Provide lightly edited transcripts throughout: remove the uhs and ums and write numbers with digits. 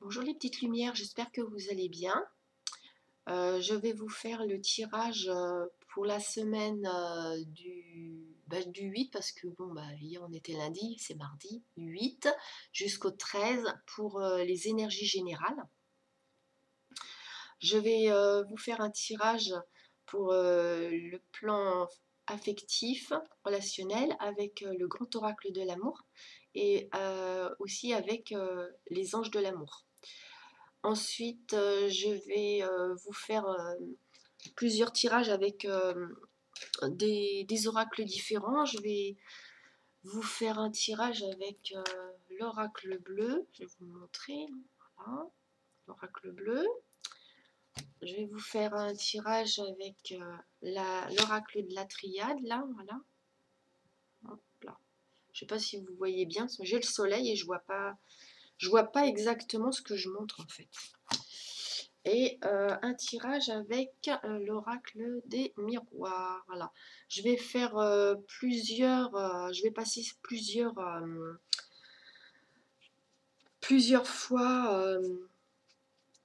Bonjour les petites lumières, j'espère que vous allez bien. Je vais vous faire le tirage pour la semaine du 8 parce que bon hier on était lundi, c'est mardi, 8 jusqu'au 13 pour les énergies générales. Je vais vous faire un tirage pour le plan affectif, relationnel avec le grand oracle de l'amour et aussi avec les anges de l'amour. Ensuite, je vais vous faire plusieurs tirages avec des oracles différents. Je vais vous faire un tirage avec l'oracle bleu. Je vais vous le montrer. Voilà, l'oracle bleu. Je vais vous faire un tirage avec l'oracle de la triade, là, voilà. Hop là. Je ne sais pas si vous voyez bien, j'ai le soleil et je vois pas exactement ce que je montre en fait. Et un tirage avec l'oracle des miroirs. Voilà. Je vais faire je vais passer plusieurs fois,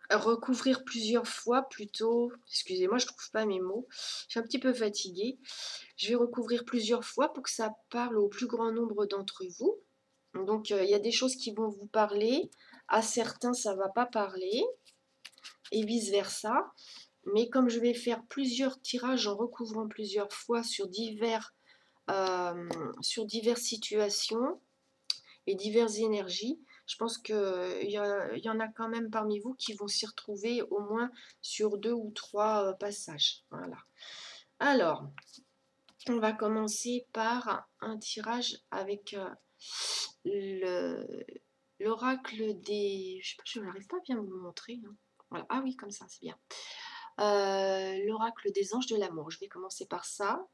recouvrir plusieurs fois plutôt. Excusez-moi, je trouve pas mes mots. Je suis un petit peu fatiguée. Je vais recouvrir plusieurs fois pour que ça parle au plus grand nombre d'entre vous. Donc il y a des choses qui vont vous parler, à certains ça va pas parler, et vice versa. Mais comme je vais faire plusieurs tirages en recouvrant plusieurs fois sur diverses situations et diverses énergies, je pense qu'il y en a quand même parmi vous qui vont s'y retrouver au moins sur 2 ou 3 passages. Voilà. Alors, on va commencer par un tirage avec l'oracle des... Je sais pas, je n'arrive pas à bien vous le montrer. Hein. Voilà. Ah oui, comme ça, c'est bien. L'oracle des anges de l'amour. Je vais commencer par ça.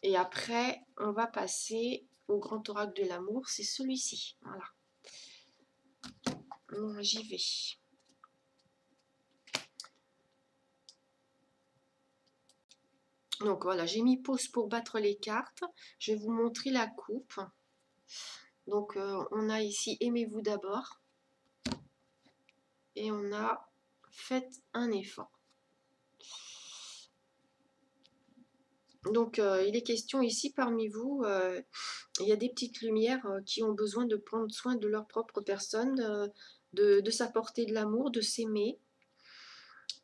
Et après, on va passer au grand oracle de l'amour. C'est celui-ci. Voilà. Bon, j'y vais. Donc voilà, j'ai mis pause pour battre les cartes. Je vais vous montrer la coupe. Donc on a ici aimez-vous d'abord. Et on a faites un effort. Donc il est question ici parmi vous, il y a des petites lumières qui ont besoin de prendre soin de leur propre personne, de s'apporter de l'amour, de s'aimer,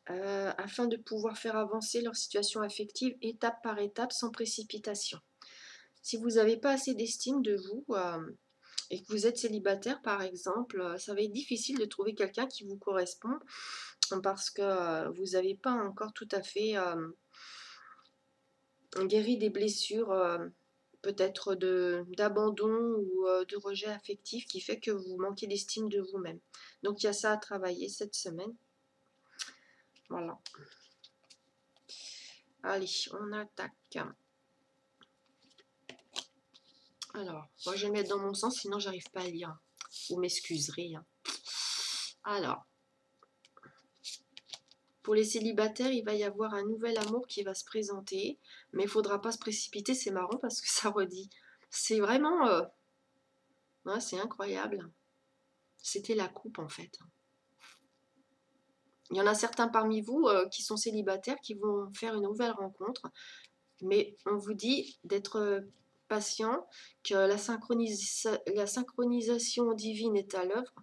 afin de pouvoir faire avancer leur situation affective étape par étape sans précipitation. Si vous n'avez pas assez d'estime de vous et que vous êtes célibataire par exemple, ça va être difficile de trouver quelqu'un qui vous correspond parce que vous n'avez pas encore tout à fait guéri des blessures peut-être d'abandon ou de rejet affectif qui fait que vous manquez d'estime de vous-même. Donc il y a ça à travailler cette semaine. Voilà. Allez, on attaque. Alors, moi je vais mettre dans mon sens, sinon j'arrive pas à lire. Vous m'excuserez. Hein. Alors, pour les célibataires, il va y avoir un nouvel amour qui va se présenter, mais il ne faudra pas se précipiter, c'est marrant parce que ça redit. C'est vraiment... ouais, c'est incroyable. C'était la coupe en fait. Il y en a certains parmi vous qui sont célibataires qui vont faire une nouvelle rencontre, mais on vous dit d'être patient, que la synchronisation divine est à l'œuvre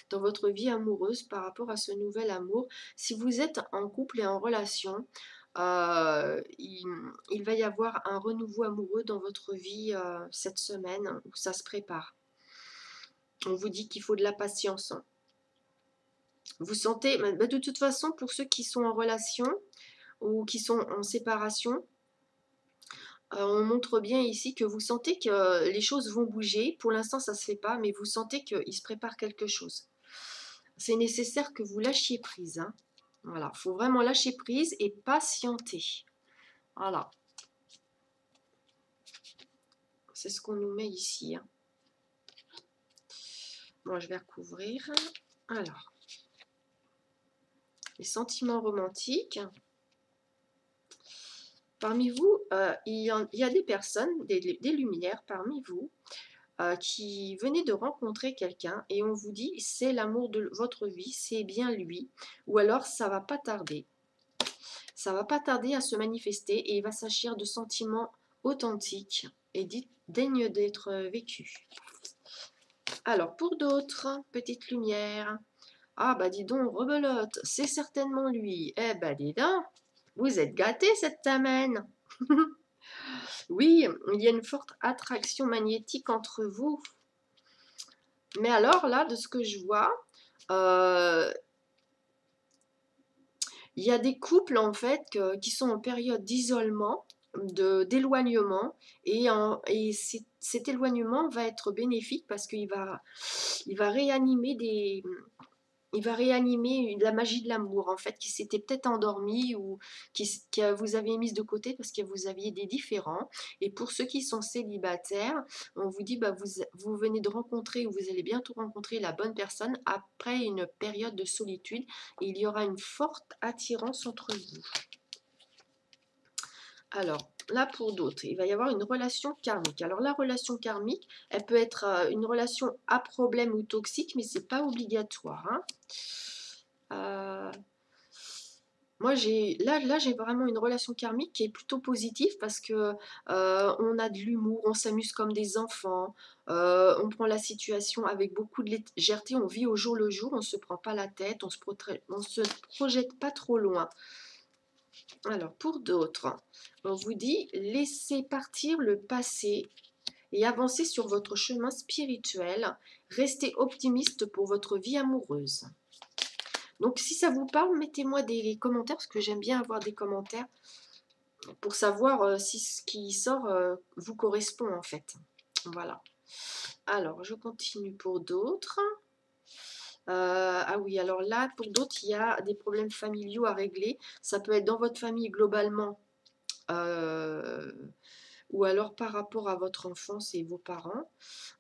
dans votre vie amoureuse par rapport à ce nouvel amour. Si vous êtes en couple et en relation, il va y avoir un renouveau amoureux dans votre vie cette semaine où ça se prépare. On vous dit qu'il faut de la patience. Vous sentez, de toute façon, pour ceux qui sont en relation ou qui sont en séparation, on montre bien ici que vous sentez que les choses vont bouger. Pour l'instant, ça ne se fait pas, mais vous sentez qu'il se prépare quelque chose. C'est nécessaire que vous lâchiez prise. Hein. Voilà, il faut vraiment lâcher prise et patienter. Voilà. C'est ce qu'on nous met ici. Hein. Bon, je vais recouvrir. Alors, les sentiments romantiques. Parmi vous, il y a des personnes, des lumières parmi vous, qui venez de rencontrer quelqu'un et on vous dit c'est l'amour de votre vie, c'est bien lui, ou alors ça va pas tarder. Ça va pas tarder à se manifester et il va s'agir de sentiments authentiques et dignes d'être vécus. Alors pour d'autres, petite lumière. Ah bah dis donc, rebelote, c'est certainement lui. Eh bah dis donc, vous êtes gâté cette semaine. Oui, il y a une forte attraction magnétique entre vous. Mais alors là, de ce que je vois, euh, il y a des couples en fait qui sont en période d'isolement, d'éloignement, et cet éloignement va être bénéfique parce il va réanimer il va réanimer la magie de l'amour, en fait, qui s'était peut-être endormie ou que vous avez mise de côté parce que vous aviez des différends. Et pour ceux qui sont célibataires, on vous dit, bah, vous venez de rencontrer ou vous allez bientôt rencontrer la bonne personne après une période de solitude. Et il y aura une forte attirance entre vous. Alors, là pour d'autres, il va y avoir une relation karmique. Alors la relation karmique, elle peut être une relation à problème ou toxique, mais c'est pas obligatoire, hein. Moi, j'ai vraiment une relation karmique qui est plutôt positive parce que on a de l'humour, on s'amuse comme des enfants, on prend la situation avec beaucoup de légèreté, on vit au jour le jour, on ne se prend pas la tête, on se projette pas trop loin. Alors, pour d'autres, on vous dit laissez partir le passé et avancez sur votre chemin spirituel. Restez optimiste pour votre vie amoureuse. Donc, si ça vous parle, mettez-moi des commentaires parce que j'aime bien avoir des commentaires pour savoir si ce qui sort vous correspond en fait. Voilà. Alors, je continue pour d'autres. Ah oui, alors là, pour d'autres, il y a des problèmes familiaux à régler. Ça peut être dans votre famille globalement, euh, ou alors par rapport à votre enfance et vos parents.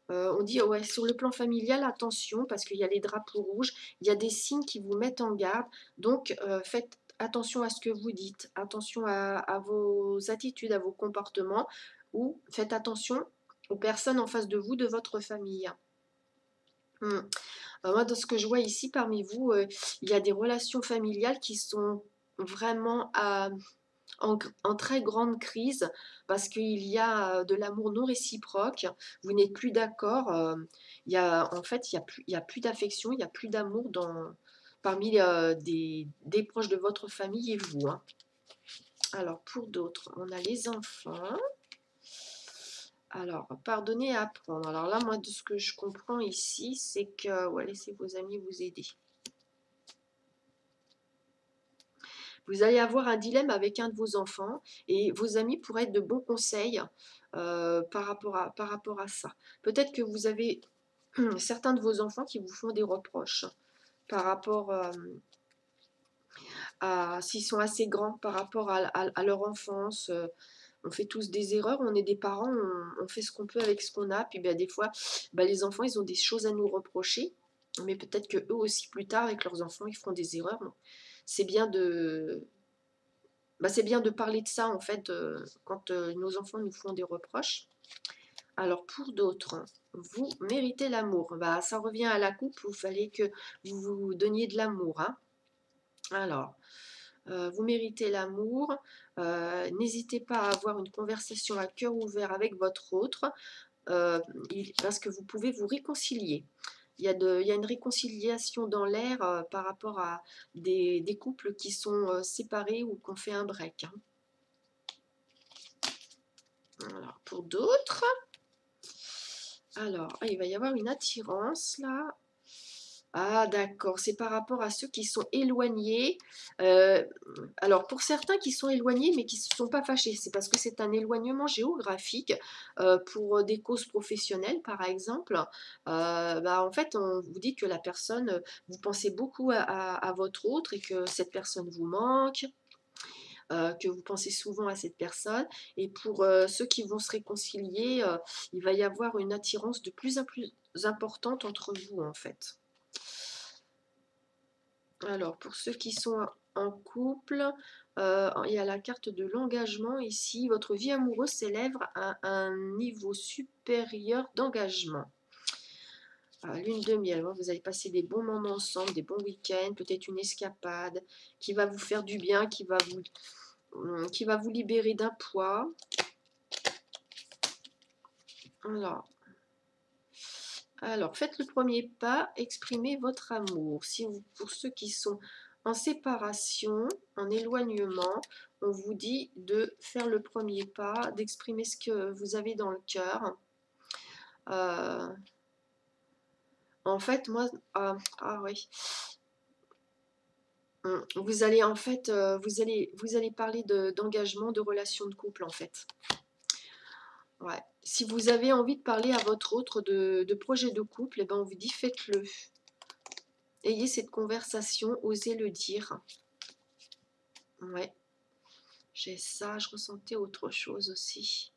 On dit, ouais, sur le plan familial, attention, parce qu'il y a les drapeaux rouges, il y a des signes qui vous mettent en garde. Donc, faites attention à ce que vous dites, attention à vos attitudes, à vos comportements, ou faites attention aux personnes en face de vous, de votre famille. Moi, dans ce que je vois ici, parmi vous, il y a des relations familiales qui sont vraiment en très grande crise parce qu'il y a de l'amour non réciproque, vous n'êtes plus d'accord, en fait, il y a plus d'affection, il n'y a plus d'amour parmi des proches de votre famille et vous, hein. Alors, pour d'autres, on a les enfants. Alors, pardonner et apprendre. Alors là, moi, de ce que je comprends ici, c'est que ouais, laissez vos amis vous aider. Vous allez avoir un dilemme avec un de vos enfants et vos amis pourraient être de bons conseils par rapport à ça. Peut-être que vous avez certains de vos enfants qui vous font des reproches par rapport à s'ils sont assez grands par rapport à leur enfance. On fait tous des erreurs, on est des parents, on fait ce qu'on peut avec ce qu'on a. Puis ben, des fois, ben, les enfants, ils ont des choses à nous reprocher. Mais peut-être que eux aussi, plus tard, avec leurs enfants, ils feront des erreurs. C'est bien c'est bien de parler de ça, en fait, quand nos enfants nous font des reproches. Alors, pour d'autres, vous méritez l'amour. Bah, ça revient à la coupe, il fallait que vous vous donniez de l'amour, hein. Alors, vous méritez l'amour. N'hésitez pas à avoir une conversation à cœur ouvert avec votre autre, parce que vous pouvez vous réconcilier. Il y a une réconciliation dans l'air par rapport à des couples qui sont séparés ou qui ont fait un break, hein. Alors, pour d'autres, alors, il va y avoir une attirance là. Ah, d'accord, c'est par rapport à ceux qui sont éloignés. Euh, alors, pour certains qui sont éloignés mais qui ne se sont pas fâchés, c'est parce que c'est un éloignement géographique pour des causes professionnelles, par exemple. Bah, en fait, on vous dit que la personne, vous pensez beaucoup à votre autre et que cette personne vous manque. Que vous pensez souvent à cette personne. Et pour ceux qui vont se réconcilier, il va y avoir une attirance de plus en plus importante entre vous, en fait. Alors, pour ceux qui sont en couple, il y a la carte de l'engagement ici. Votre vie amoureuse s'élève à un niveau supérieur d'engagement. Lune de miel, vous allez passer des bons moments ensemble, des bons week-ends, peut-être une escapade qui va vous faire du bien, qui va vous libérer d'un poids. Alors, faites le premier pas, exprimez votre amour. Pour ceux qui sont en séparation, en éloignement, on vous dit de faire le premier pas, d'exprimer ce que vous avez dans le cœur. En fait, moi, oui. Vous allez en fait, vous allez parler d'engagement, de relation de couple en fait. Ouais. Si vous avez envie de parler à votre autre de projet de couple, eh ben on vous dit faites-le. Ayez cette conversation, osez le dire. Ouais. J'ai ça, je ressentais autre chose aussi.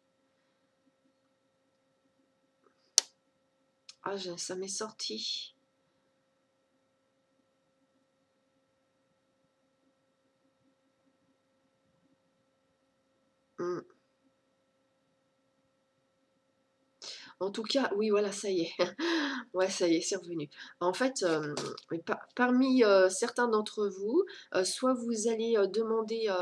Ah, ça m'est sorti. En tout cas, oui, voilà, ça y est. Ouais, ça y est, c'est revenu. En fait, parmi certains d'entre vous, soit vous allez demander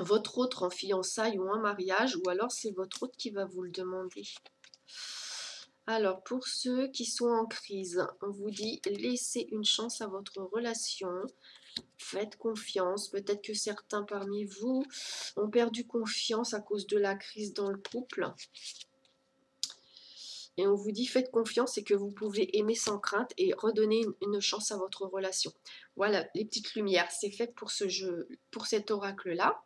votre autre en fiançailles ou en mariage, ou alors c'est votre autre qui va vous le demander. Alors, pour ceux qui sont en crise, on vous dit laissez une chance à votre relation. Faites confiance. Peut-être que certains parmi vous ont perdu confiance à cause de la crise dans le couple. Et on vous dit faites confiance et que vous pouvez aimer sans crainte et redonner une chance à votre relation. Voilà, les petites lumières, c'est fait pour ce jeu, pour cet oracle-là.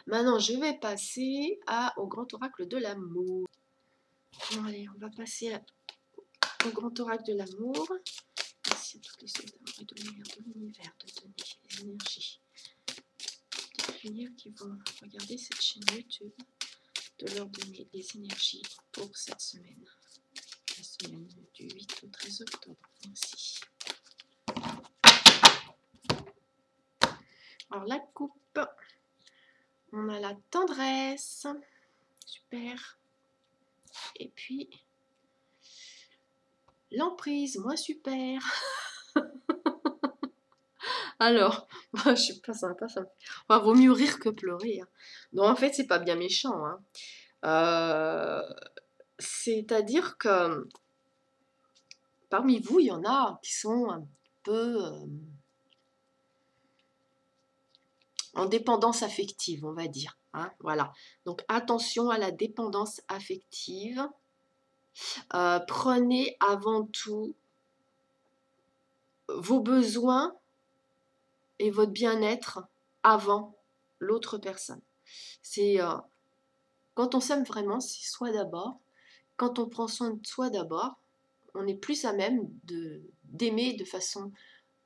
Maintenant, je vais passer au grand oracle de l'amour. Bon, allez, on va passer au grand oracle de l'amour. Merci à toutes les sources d'amour et de lumière de l'univers de donner les énergies. Des lumières qui vont regarder cette chaîne YouTube, de leur donner les énergies pour cette semaine. La semaine du 8 au 13 octobre. Merci. Alors la coupe, on a la tendresse, super. Et puis l'emprise, moi super. Alors, je suis pas sympa, ça. Enfin, vaut mieux rire que pleurer. Hein. Non, en fait, c'est pas bien méchant. Hein. C'est-à-dire que parmi vous, il y en a qui sont un peu en dépendance affective, on va dire. Hein, voilà. Donc, attention à la dépendance affective. Prenez avant tout vos besoins et votre bien-être avant l'autre personne. C'est quand on s'aime vraiment, c'est soi d'abord. Quand on prend soin de soi d'abord, on est plus à même d'aimer de façon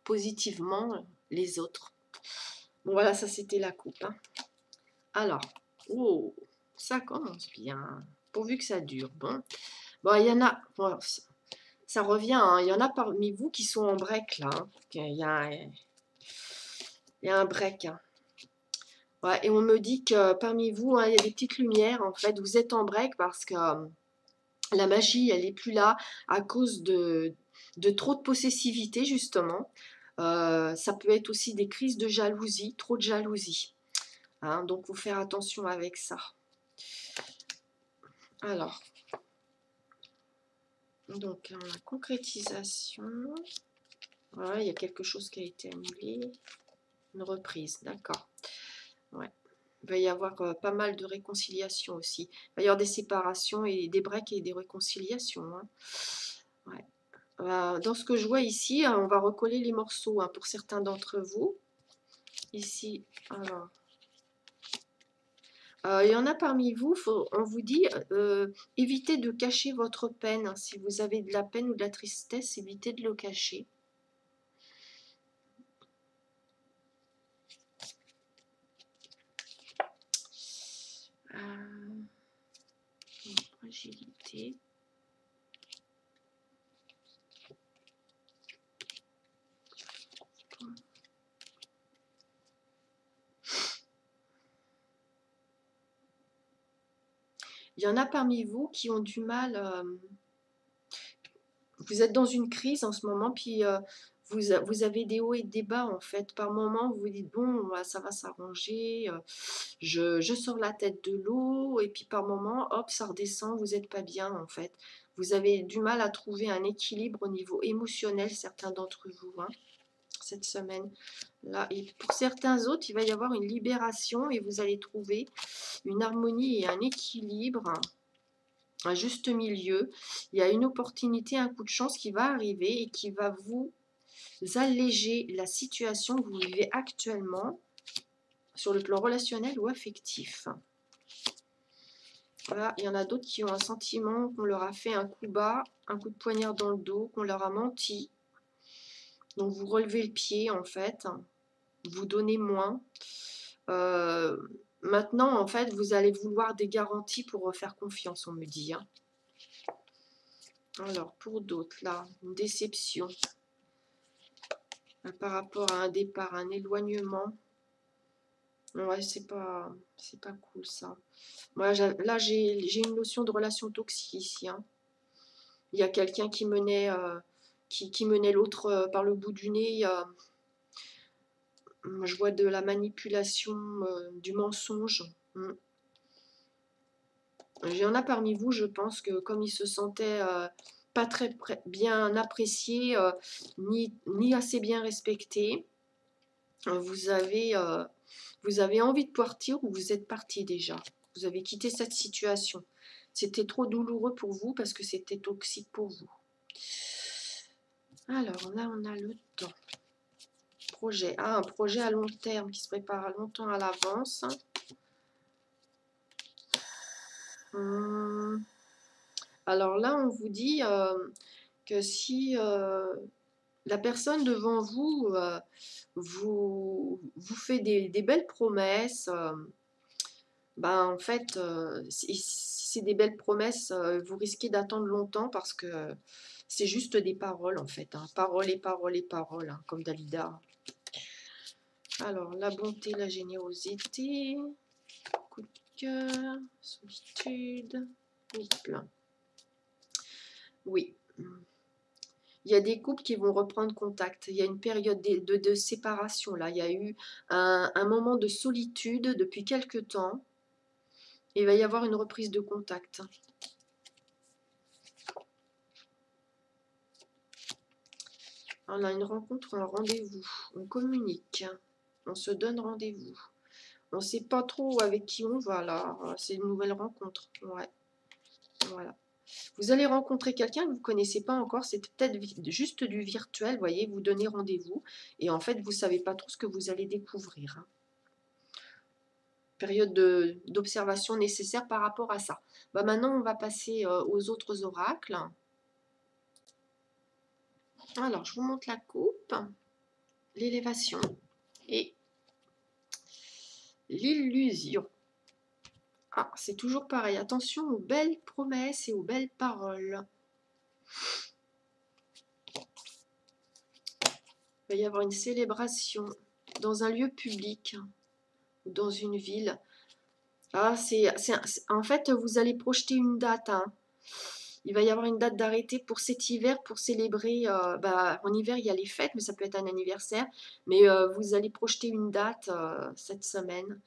positivement les autres. Bon voilà, ça c'était la coupe. Hein. Alors, oh, ça commence bien, pourvu que ça dure. Bon, il y en a, bon, ça revient, hein, il y en a parmi vous qui sont en break là. Hein. Il y a un break. Hein. Ouais, et on me dit que parmi vous, hein, il y a des petites lumières. En fait, vous êtes en break parce que la magie, elle n'est plus là à cause de trop de possessivité, justement. Ça peut être aussi des crises de jalousie, trop de jalousie. Hein, donc, il faut faire attention avec ça. Alors, donc, la concrétisation. Voilà, il y a quelque chose qui a été annulé. Une reprise, d'accord. Ouais. Il va y avoir pas mal de réconciliation aussi. Il va y avoir des séparations et des breaks et des réconciliations. Hein. Ouais. Dans ce que je vois ici, on va recoller les morceaux hein, pour certains d'entre vous. Ici, alors. Il y en a parmi vous, on vous dit, évitez de cacher votre peine. Si vous avez de la peine ou de la tristesse, évitez de le cacher. Fragilité. il y en a parmi vous qui ont du mal, vous êtes dans une crise en ce moment, puis vous avez des hauts et des bas en fait. Par moment, vous vous dites, bon, ça va s'arranger, je sors la tête de l'eau, et puis par moment, hop, ça redescend, vous n'êtes pas bien en fait. Vous avez du mal à trouver un équilibre au niveau émotionnel, certains d'entre vous, hein, cette semaine. Là, et pour certains autres, il va y avoir une libération et vous allez trouver une harmonie et un équilibre, un juste milieu. Il y a une opportunité, un coup de chance qui va arriver et qui va vous alléger la situation que vous vivez actuellement sur le plan relationnel ou affectif. Voilà, il y en a d'autres qui ont un sentiment qu'on leur a fait un coup bas, un coup de poignard dans le dos, qu'on leur a menti. Donc vous relevez le pied en fait, vous donnez moins. Maintenant en fait vous allez vouloir des garanties pour refaire confiance, on me dit, hein. Alors pour d'autres là, une déception par rapport à un départ, un éloignement. Ouais, c'est pas cool ça. Moi, là, j'ai une notion de relation toxique ici, hein. Il y a quelqu'un qui menait, qui menait l'autre par le bout du nez. Je vois de la manipulation, du mensonge. Il y en a parmi vous, je pense que comme ils se sentaient pas très bien appréciés, ni assez bien respectés, vous avez envie de partir ou vous êtes parti déjà. Vous avez quitté cette situation. C'était trop douloureux pour vous parce que c'était toxique pour vous. Alors là, on a le temps. Projet. Ah, un projet à long terme qui se prépare à longtemps à l'avance. Alors là, on vous dit que si la personne devant vous vous fait des belles promesses, ben, en fait, si c'est des belles promesses, vous risquez d'attendre longtemps parce que c'est juste des paroles en fait, hein. Paroles et paroles et paroles, hein, comme Dalida. Alors, la bonté, la générosité, coup de cœur, solitude, couple. Oui. Il y a des couples qui vont reprendre contact. Il y a une période de séparation là. Il y a eu un moment de solitude depuis quelque temps. Il va y avoir une reprise de contact. On a une rencontre, un rendez-vous. On communique. On se donne rendez-vous. On ne sait pas trop avec qui on va là. C'est une nouvelle rencontre. Ouais. Voilà. Vous allez rencontrer quelqu'un que vous ne connaissez pas encore. C'est peut-être juste du virtuel. Vous voyez, vous donnez rendez-vous. Et en fait, vous ne savez pas trop ce que vous allez découvrir, hein. Période d'observation nécessaire par rapport à ça. Bah maintenant, on va passer aux autres oracles. Alors, je vous montre la coupe, l'élévation et l'illusion. Ah, c'est toujours pareil. Attention aux belles promesses et aux belles paroles. Il va y avoir une célébration dans un lieu public ou dans une ville. Ah, en fait, vous allez projeter une date, hein. Il va y avoir une date d'arrêté pour cet hiver, pour célébrer. En hiver, il y a les fêtes, mais ça peut être un anniversaire. Mais vous allez projeter une date cette semaine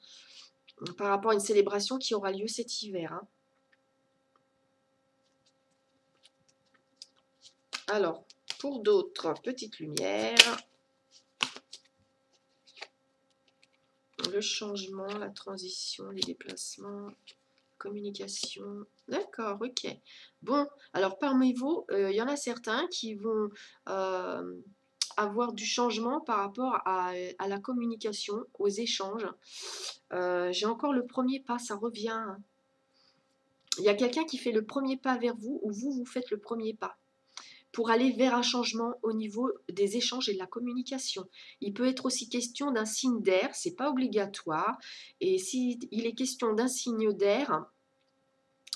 par rapport à une célébration qui aura lieu cet hiver, hein. Alors, pour d'autres, petite lumière. Le changement, la transition, les déplacements, communication. D'accord, ok. Bon, alors parmi vous, il y en a certains qui vont avoir du changement par rapport à la communication, aux échanges. J'ai encore le premier pas, ça revient, hein. Il y a quelqu'un qui fait le premier pas vers vous ou vous faites le premier pas pour aller vers un changement au niveau des échanges et de la communication. Il peut être aussi question d'un signe d'air, c'est pas obligatoire. Et s'il est question d'un signe d'air,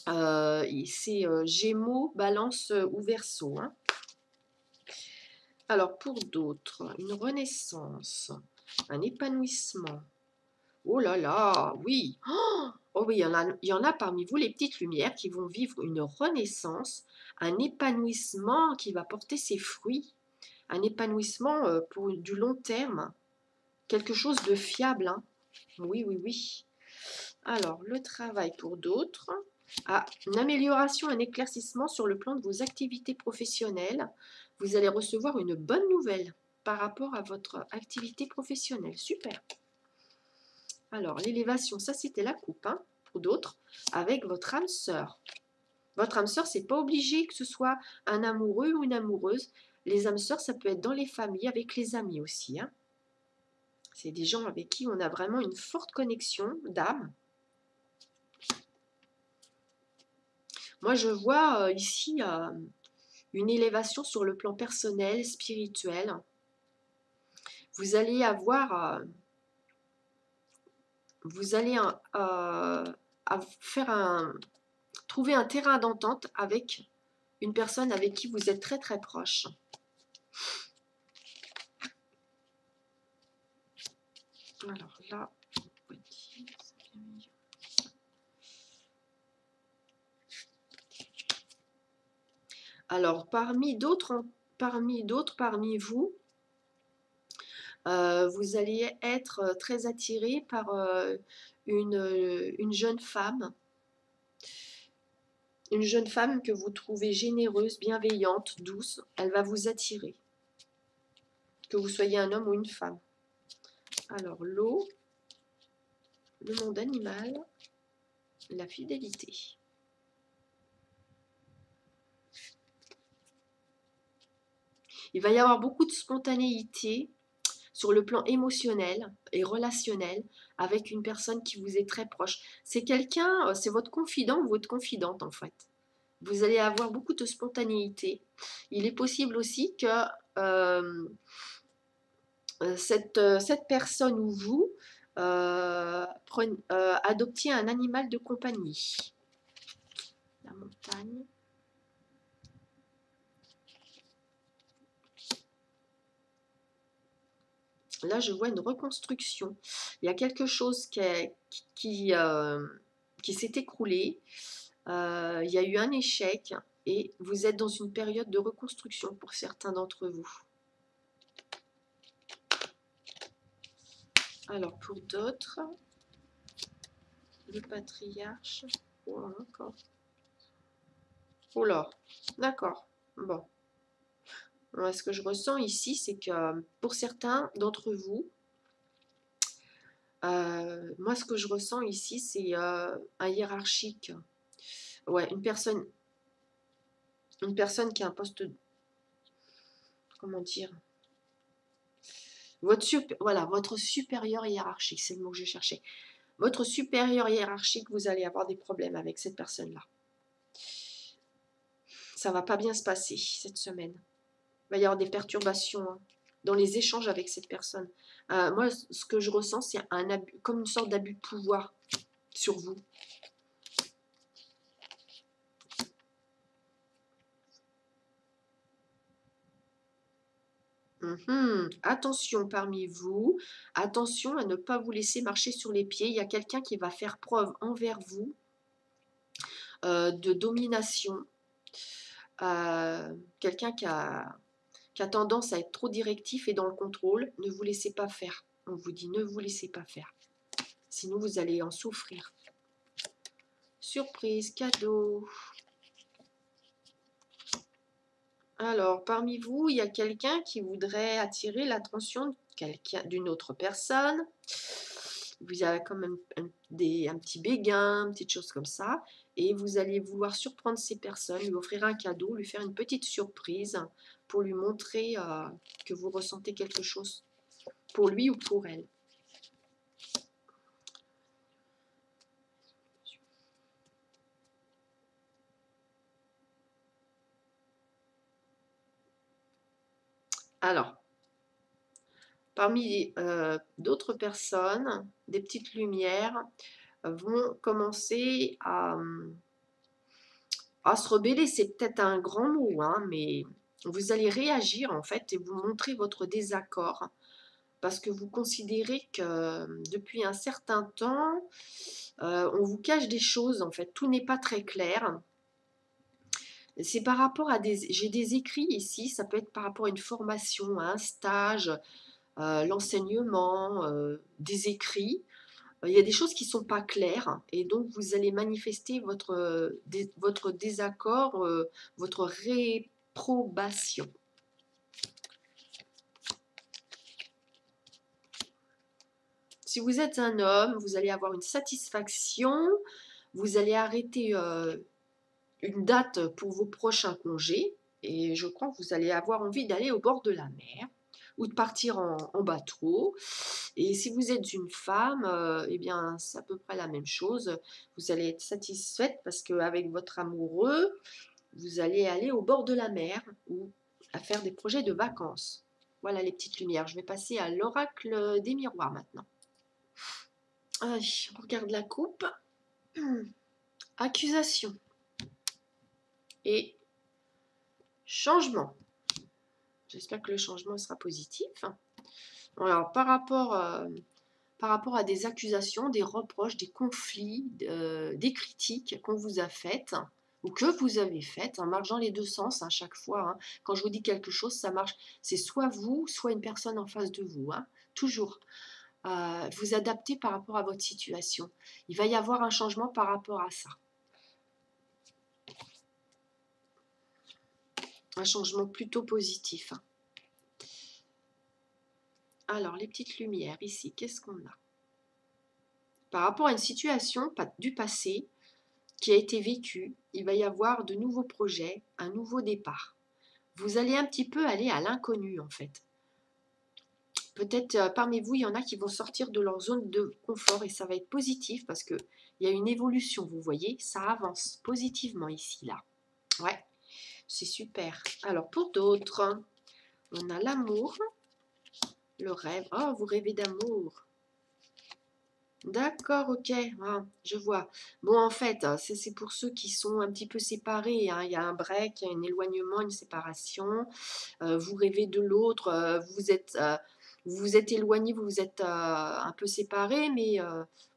c'est Gémeaux, Balance ou Verseau, hein. Alors pour d'autres, une renaissance, un épanouissement, Oh là là, oui. Oh oui, il y en a parmi vous, les petites lumières, qui vont vivre une renaissance, un épanouissement qui va porter ses fruits, un épanouissement pour du long terme, quelque chose de fiable, hein. Oui, oui, oui. Alors, le travail pour d'autres. Ah, une amélioration, un éclaircissement sur le plan de vos activités professionnelles. Vous allez recevoir une bonne nouvelle par rapport à votre activité professionnelle. Super. Alors, l'élévation, ça c'était la coupe, hein, pour d'autres, avec votre âme sœur. Votre âme sœur, c'est pas obligé que ce soit un amoureux ou une amoureuse. Les âmes sœurs, ça peut être dans les familles, avec les amis aussi, hein. C'est des gens avec qui on a vraiment une forte connexion d'âme. Moi, je vois ici une élévation sur le plan personnel, spirituel. Vous allez avoir, vous allez trouver un terrain d'entente avec une personne avec qui vous êtes très très proche. Alors là, alors parmi vous, vous allez être très attiré par une jeune femme. Une jeune femme que vous trouvez généreuse, bienveillante, douce. Elle va vous attirer. Que vous soyez un homme ou une femme. Alors, l'eau, le monde animal, la fidélité. Il va y avoir beaucoup de spontanéité sur le plan émotionnel et relationnel avec une personne qui vous est très proche. C'est quelqu'un, c'est votre confident ou votre confidente en fait. Vous allez avoir beaucoup de spontanéité. Il est possible aussi que cette personne ou vous adoptiez un animal de compagnie. La montagne. Là, je vois une reconstruction. Il y a quelque chose qui s'est écroulé. Il y a eu un échec et vous êtes dans une période de reconstruction pour certains d'entre vous. Alors, pour d'autres, le patriarche. Oh, encore. Oh là, d'accord. Bon. Alors, ce que je ressens ici, c'est que pour certains d'entre vous, moi, ce que je ressens ici, c'est un hiérarchique. Ouais, une personne qui a un poste, comment dire, votre supérieur hiérarchique, c'est le mot que je cherchais. Votre supérieur hiérarchique, vous allez avoir des problèmes avec cette personne-là. Ça va pas bien se passer cette semaine. Il va y avoir des perturbations hein, dans les échanges avec cette personne. Moi, ce que je ressens, c'est un abus, comme une sorte d'abus de pouvoir sur vous. Attention parmi vous, attention à ne pas vous laisser marcher sur les pieds. Il y a quelqu'un qui va faire preuve envers vous de domination. Quelqu'un qui a tendance à être trop directif et dans le contrôle. Ne vous laissez pas faire. On vous dit ne vous laissez pas faire. Sinon vous allez en souffrir. Surprise, cadeau. Alors, parmi vous, il y a quelqu'un qui voudrait attirer l'attention d'une autre personne. Vous avez quand même un petit béguin, une petite chose comme ça. Et vous allez vouloir surprendre ces personnes, lui offrir un cadeau, lui faire une petite surprise pour lui montrer que vous ressentez quelque chose pour lui ou pour elle. Alors, parmi d'autres personnes, des petites lumières vont commencer à se rebeller. C'est peut-être un grand mot, hein, mais vous allez réagir en fait et vous montrer votre désaccord parce que vous considérez que depuis un certain temps, on vous cache des choses en fait. Tout n'est pas très clair. C'est par rapport à des... J'ai des écrits ici, ça peut être par rapport à une formation, à un stage, l'enseignement, des écrits. Il y a des choses qui ne sont pas claires et donc vous allez manifester votre désaccord, votre réprobation. Si vous êtes un homme, vous allez avoir une satisfaction, vous allez arrêter une date pour vos prochains congés et je crois que vous allez avoir envie d'aller au bord de la mer ou de partir en bateau. Et si vous êtes une femme, eh bien c'est à peu près la même chose. Vous allez être satisfaite parce qu'avec votre amoureux, vous allez aller au bord de la mer ou à faire des projets de vacances. Voilà les petites lumières. Je vais passer à l'oracle des miroirs maintenant. Allez, on regarde la coupe. Accusation et changement. J'espère que le changement sera positif. Alors, par rapport à des accusations, des reproches, des conflits, des critiques qu'on vous a faites ou que vous avez faites, marche dans les deux sens à chaque fois. Quand je vous dis quelque chose, ça marche. C'est soit vous, soit une personne en face de vous. Toujours. Vous adaptez par rapport à votre situation. Il va y avoir un changement par rapport à ça. Un changement plutôt positif. Alors, les petites lumières ici, qu'est-ce qu'on a? Par rapport à une situation du passé qui a été vécue, il va y avoir de nouveaux projets, un nouveau départ. Vous allez un petit peu aller à l'inconnu en fait. Peut-être parmi vous, il y en a qui vont sortir de leur zone de confort et ça va être positif parce qu'il y a une évolution, vous voyez, ça avance positivement ici, là. Ouais, c'est super. Alors, pour d'autres, on a l'amour, le rêve. Oh, vous rêvez d'amour. D'accord, ok, je vois. Bon, en fait, c'est pour ceux qui sont un petit peu séparés. Il y a un break, il y a un éloignement, une séparation. Vous rêvez de l'autre, vous êtes éloignés, vous vous êtes un peu séparés, mais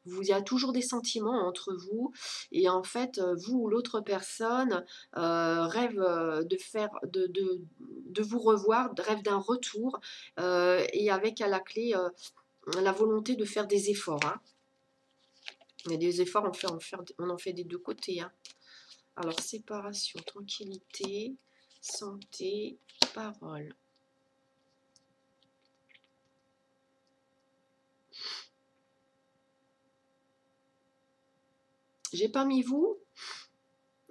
il y a toujours des sentiments entre vous. Et en fait, vous ou l'autre personne rêve de vous revoir, rêve d'un retour, et avec à la clé la volonté de faire des efforts. Il y a des efforts, on en fait des deux côtés. Alors, séparation, tranquillité, santé, parole. J'ai parmi vous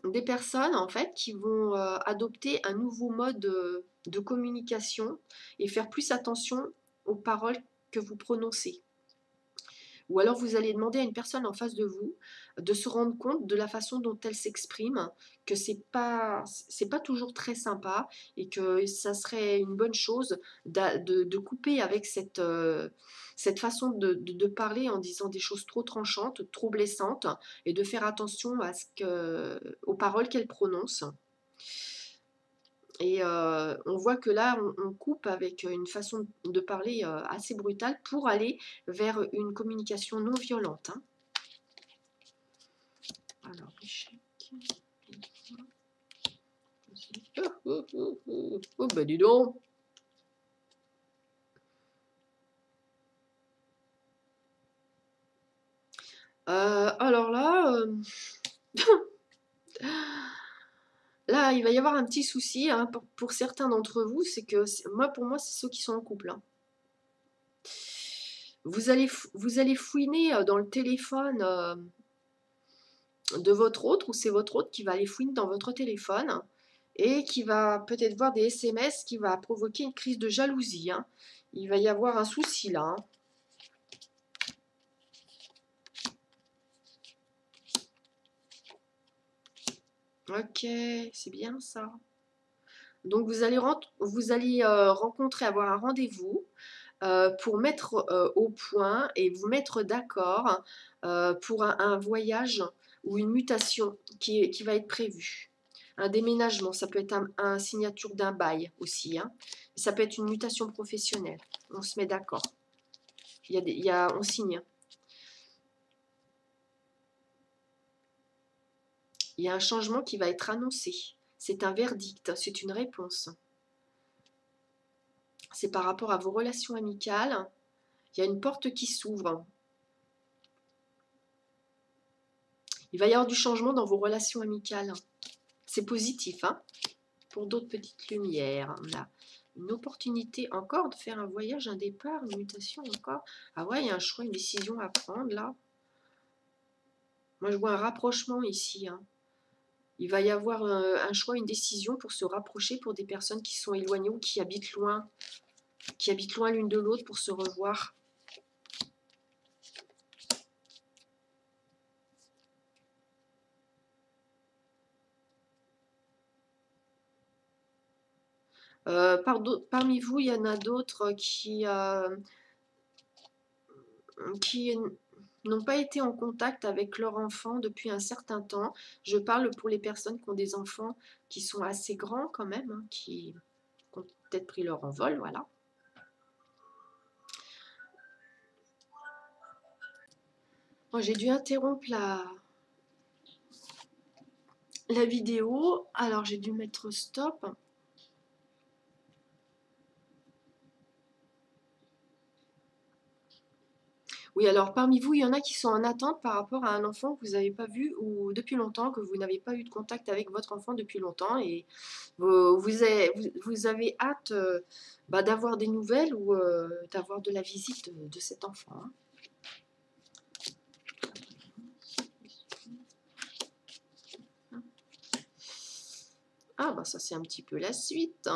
des personnes en fait qui vont adopter un nouveau mode de communication et faire plus attention aux paroles que vous prononcez. Ou alors vous allez demander à une personne en face de vous de se rendre compte de la façon dont elle s'exprime, que c'est pas toujours très sympa et que ça serait une bonne chose de couper avec cette façon de parler en disant des choses trop tranchantes, trop blessantes et de faire attention aux paroles qu'elle prononce. Et on voit que là, on coupe avec une façon de parler assez brutale pour aller vers une communication non violente. Alors, échec. Oh, bah dis donc. Alors là... Là, il va y avoir un petit souci pour certains d'entre vous, c'est que pour moi, c'est ceux qui sont en couple. Vous allez fouiner dans le téléphone de votre autre, ou c'est votre autre qui va aller fouiner dans votre téléphone et qui va peut-être voir des SMS qui va provoquer une crise de jalousie. Il va y avoir un souci là. Ok, c'est bien ça. Donc vous allez rencontrer, avoir un rendez-vous pour mettre au point et vous mettre d'accord pour un voyage ou une mutation qui va être prévue. Un déménagement, ça peut être signature d'un bail aussi. Ça peut être une mutation professionnelle. On se met d'accord. on signe. Il y a un changement qui va être annoncé. C'est un verdict, c'est une réponse. C'est par rapport à vos relations amicales. Il y a une porte qui s'ouvre. Il va y avoir du changement dans vos relations amicales. C'est positif, hein? Pour d'autres petites lumières. On a une opportunité encore de faire un voyage, un départ, une mutation encore. Ah ouais, il y a un choix, une décision à prendre là. Moi, je vois un rapprochement ici, hein. Il va y avoir un choix, une décision pour se rapprocher pour des personnes qui sont éloignées ou qui habitent loin l'une de l'autre pour se revoir. Parmi vous, il y en a d'autres qui n'ont pas été en contact avec leur enfant depuis un certain temps. Je parle pour les personnes qui ont des enfants qui sont assez grands quand même, hein, qui ont peut-être pris leur envol, voilà. Moi, j'ai dû interrompre la vidéo, alors j'ai dû mettre stop. Oui, alors parmi vous, il y en a qui sont en attente par rapport à un enfant que vous n'avez pas vu ou depuis longtemps, que vous n'avez pas eu de contact avec votre enfant depuis longtemps et vous avez hâte d'avoir des nouvelles ou d'avoir de la visite de cet enfant, hein. Ah, bah ça c'est un petit peu la suite.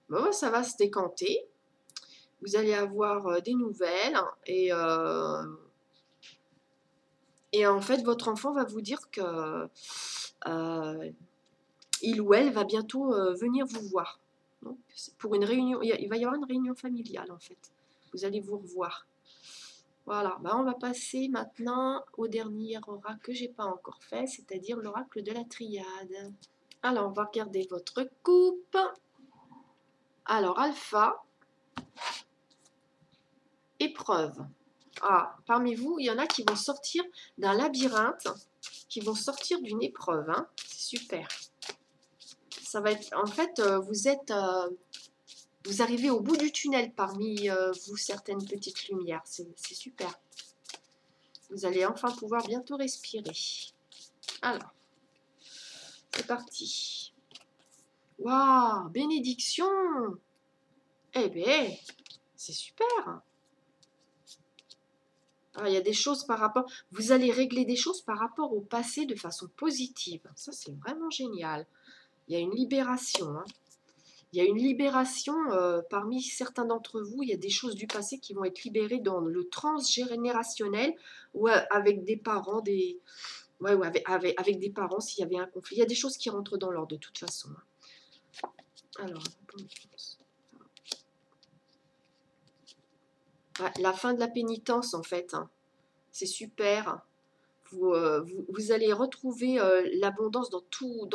Bon, ça va se décanter. Vous allez avoir des nouvelles et en fait, votre enfant va vous dire que il ou elle va bientôt venir vous voir. Donc, pour une réunion, il va y avoir une réunion familiale en fait. Vous allez vous revoir. Voilà, bah, on va passer maintenant au dernier oracle que j'ai pas encore fait, c'est-à-dire l'oracle de la triade. Alors, on va regarder votre coupe. Alors, alpha, épreuve. Ah, parmi vous, il y en a qui vont sortir d'un labyrinthe, qui vont sortir d'une épreuve, hein. C'est super. Ça va être, en fait, vous arrivez au bout du tunnel parmi vous, certaines petites lumières. C'est super. Vous allez enfin pouvoir bientôt respirer. Alors, c'est parti. Waouh, bénédiction! Eh bien, c'est super. Ah, il y a des choses par rapport... Vous allez régler des choses par rapport au passé de façon positive. Ça, c'est vraiment génial. Il y a une libération, hein. Il y a une libération parmi certains d'entre vous. Il y a des choses du passé qui vont être libérées dans le transgénérationnel ou avec des parents, avec des parents s'il y avait un conflit. Il y a des choses qui rentrent dans l'ordre de toute façon. Alors, la fin de la pénitence en fait, hein. C'est super. Vous allez retrouver l'abondance dans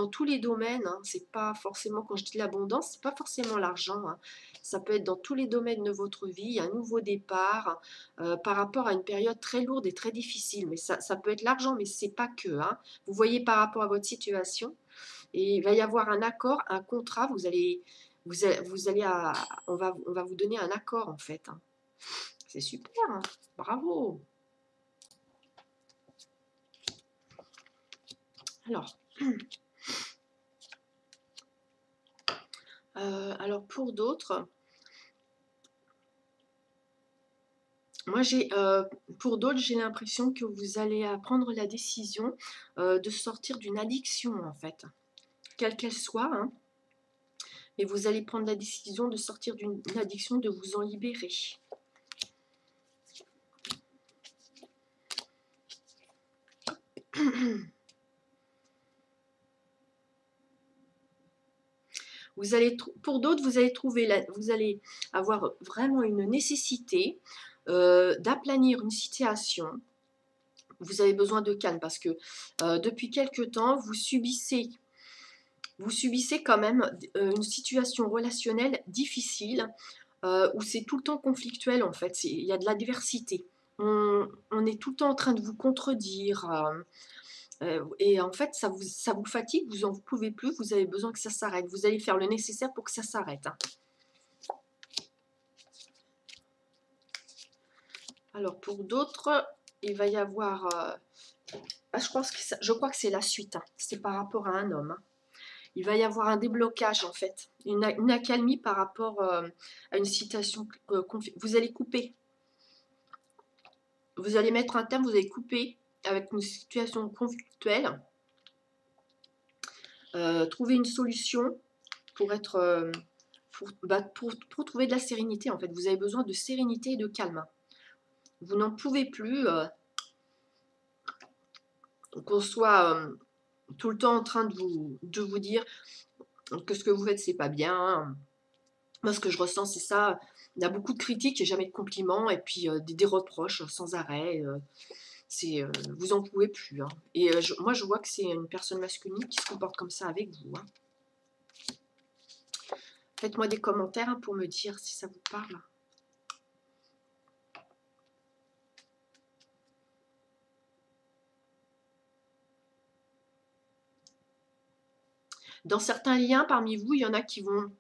tous les domaines, hein. C'est pas forcément, quand je dis l'abondance, c'est pas forcément l'argent, hein. Ça peut être dans tous les domaines de votre vie, un nouveau départ par rapport à une période très lourde et très difficile. Mais ça peut être l'argent, mais c'est pas que, hein. Vous voyez par rapport à votre situation, et il va y avoir un accord, un contrat. On va vous donner un accord en fait, hein. C'est super, hein. Bravo. Alors pour d'autres, moi pour d'autres, j'ai l'impression que vous allez prendre la décision de sortir d'une addiction en fait, quelle qu'elle soit, hein. Mais vous allez prendre la décision de sortir d'une addiction, de vous en libérer. Pour d'autres, vous allez avoir vraiment une nécessité d'aplanir une situation. Vous avez besoin de calme parce que depuis quelque temps, vous subissez quand même une situation relationnelle difficile où c'est tout le temps conflictuel en fait, il y a de l'adversité. On est tout le temps en train de vous contredire, et en fait ça vous fatigue, vous en pouvez plus, vous avez besoin que ça s'arrête. Vous allez faire le nécessaire pour que ça s'arrête, hein. Alors pour d'autres, il va y avoir... je crois que c'est la suite, hein. C'est par rapport à un homme, hein. Il va y avoir un déblocage en fait, une accalmie par rapport à une situation. Vous allez couper, vous allez mettre un terme, vous allez couper avec une situation conflictuelle, trouver une solution pour être... pour trouver de la sérénité en fait. Vous avez besoin de sérénité et de calme. Vous n'en pouvez plus qu'on soit tout le temps en train de vous dire que ce que vous faites c'est pas bien. Moi ce que je ressens c'est ça, il y a beaucoup de critiques et jamais de compliments, et puis des reproches sans arrêt, vous en pouvez plus, hein. Et moi je vois que c'est une personne masculine qui se comporte comme ça avec vous, hein. Faites-moi des commentaires, hein, pour me dire si ça vous parle. Dans certains liens parmi vous, il y en a qui vont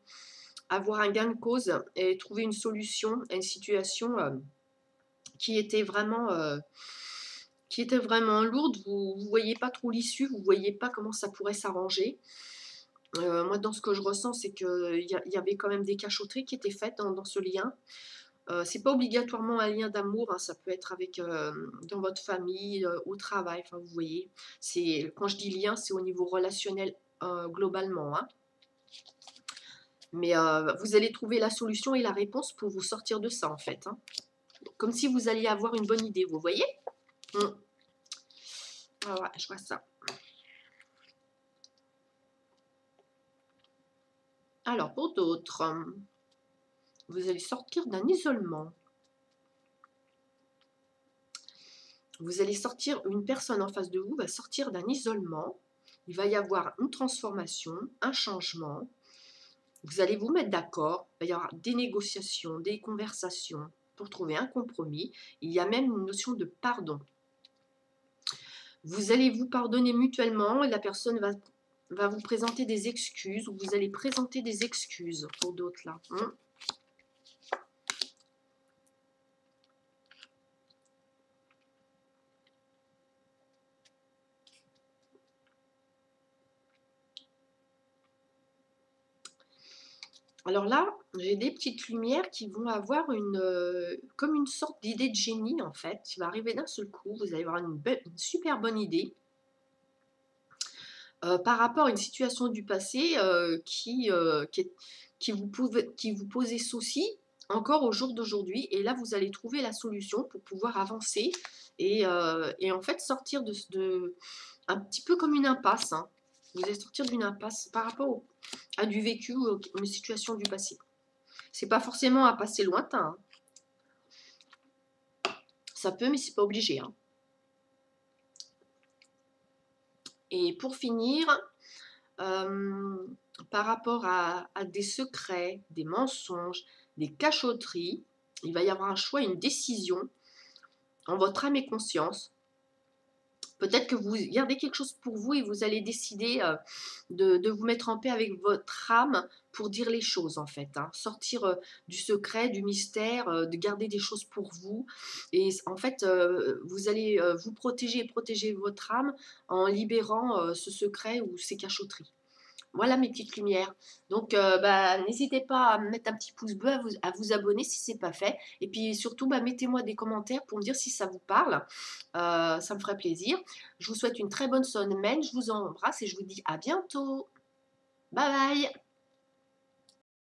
avoir un gain de cause et trouver une solution à une situation qui était vraiment lourde. Vous ne voyez pas trop l'issue, vous ne voyez pas comment ça pourrait s'arranger. Moi, dans ce que je ressens, c'est qu'il y avait quand même des cachotteries qui étaient faites dans ce lien. C'est pas obligatoirement un lien d'amour, hein, ça peut être avec dans votre famille, au travail, enfin vous voyez. Quand je dis lien, c'est au niveau relationnel globalement, hein. Mais vous allez trouver la solution et la réponse pour vous sortir de ça en fait, hein. Comme si vous alliez avoir une bonne idée, vous voyez. Ah ouais, je vois ça. Alors pour d'autres, vous allez sortir d'un isolement. Vous allez sortir, une personne en face de vous va sortir d'un isolement. Il va y avoir une transformation, un changement. Vous allez vous mettre d'accord. Il va y avoir des négociations, des conversations pour trouver un compromis. Il y a même une notion de pardon. Vous allez vous pardonner mutuellement et la personne va vous présenter des excuses, ou vous allez présenter des excuses pour d'autres là. Alors là, j'ai des petites lumières qui vont avoir comme une sorte d'idée de génie en fait, qui va arriver d'un seul coup. Vous allez avoir une super bonne idée par rapport à une situation du passé qui vous posait souci encore au jour d'aujourd'hui. Et là, vous allez trouver la solution pour pouvoir avancer et en fait sortir un petit peu comme une impasse, hein. Vous allez sortir d'une impasse par rapport à du vécu ou à une situation du passé. C'est pas forcément un passé lointain, hein. Ça peut, mais c'est pas obligé, hein. Et pour finir, par rapport à des secrets, des mensonges, des cachotteries, il va y avoir un choix, une décision en votre âme et conscience. Peut-être que vous gardez quelque chose pour vous et vous allez décider de vous mettre en paix avec votre âme pour dire les choses en fait, hein. Sortir du secret, du mystère, de garder des choses pour vous. Et en fait, vous allez vous protéger et protéger votre âme en libérant ce secret ou ces cachotteries. Voilà mes petites lumières. Donc, n'hésitez pas à mettre un petit pouce bleu, à vous abonner si ce n'est pas fait. Et puis surtout, mettez-moi des commentaires pour me dire si ça vous parle. Ça me ferait plaisir. Je vous souhaite une très bonne semaine. Je vous embrasse et je vous dis à bientôt. Bye bye.